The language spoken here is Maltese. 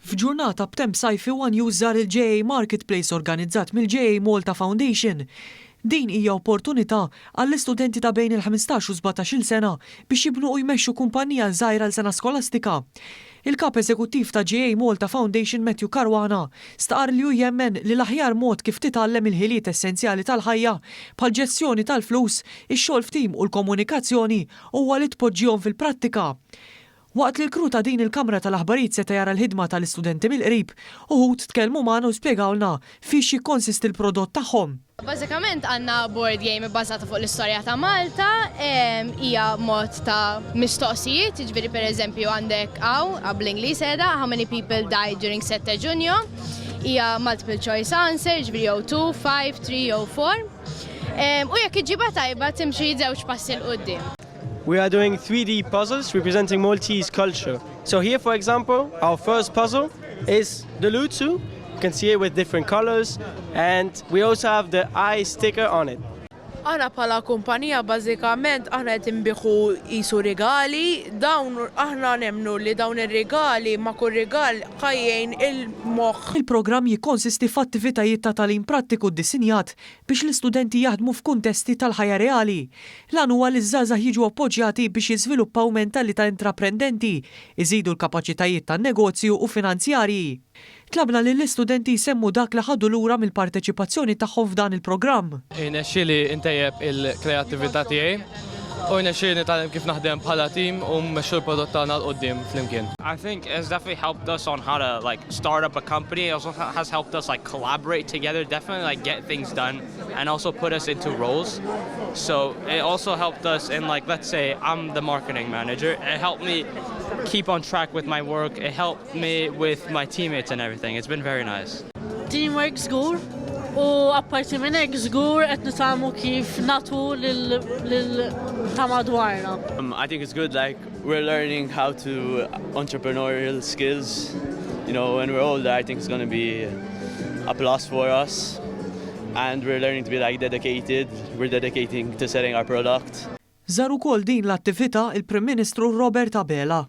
F'ġurnata b'temp sajfi wan jużar il-JA Marketplace organizzat mill-JA Malta Foundation. Din hija opportunità għall-istudenti ta' bejn il-15 u 17 sena biex jibnu u jmexxu kumpanija żgħira l-sena skolastika. Il-kap eżekuttiv ta' JA Malta Foundation Matthew Karwana staqar li hu jemmen li l-aħjar mod kif titgħallem il-ħiliet essenzjali tal-ħajja bħal ġestjoni tal-flus, ix-xogħol f'tim u l-komunikazzjoni huwa li tpoġġihom fil-prattika. Waqt li l-kru ta' din il-Kamra tal-Aħbarijiet seta' jara l-ħidma tal-istudenti mill-qrib, uħud tkellmu magħna u spjegawlna fiex jikkonsisti l-prodott tagħhom. Bażikament għandna board game bbażata fuq l-istorja ta' Malta, hija mod ta' mistoqsijiet, jiġifieri pereżempju għandek bl-Ingliż qiegħda how many people died during 7 Ġunju, hija multiple choice answer, jiġifieri jew 2, 5, 3 jew 4. U jekk iġibha tajba timxi żewġ passi l qudiem. We are doing 3D puzzles representing Maltese culture. So here, for example, our first puzzle is the Lutsu. You can see it with different colors, and we also have the eye sticker on it. Aħna bħala kumpanija bażikament aħna qed inbieħu qisu rigali, dawn aħna nemmnu li dawn ir-rigali ma' kull rigal ħajjejn il-moħħ. Il-programm jikkonsisti f'attivitajiet ta' tagħlim prattiku ddisinjat biex l-istudenti jaħdmu f'kuntesti tal-ħajja reali. L-għan huwa li żgħażagħ jiġu appoġġjati biex jiżviluppaw mentalità intraprendenti, iżidu l-kapaċitajiet tan-negozju u finanzjarji. Tlabna li l-istudenti jsemmu dak li ħadu lura mill-parteċipazzjoni tagħhom f'dan il-programm. Nexxieli intejjeb il-kreattività tiegħi u nexxieli nitgħallem kif naħdem bħala tim u mmexxu l-prodott tagħna l qudiem flimkien. I think it's definitely helped us on how to start up a company. It also has helped us collaborate together, definitely get things done and also put us into roles. So it also helped us in let's say I'm the marketing manager. It helped me keep on track with my work. It helped me with my teammates and everything. It's been very nice. Teamwork żgur u apparti minn hekk żgur qed nitalmu kif nagħtu lil ta' madwarna. I think it's good we're learning how to entrepreneurial skills. When we're older I think it's going to be a plus for us and we're learning to be dedicated. We're dedicating to selling our product. Żar ukoll din l-attività il-Prim Ministru Robert Abela.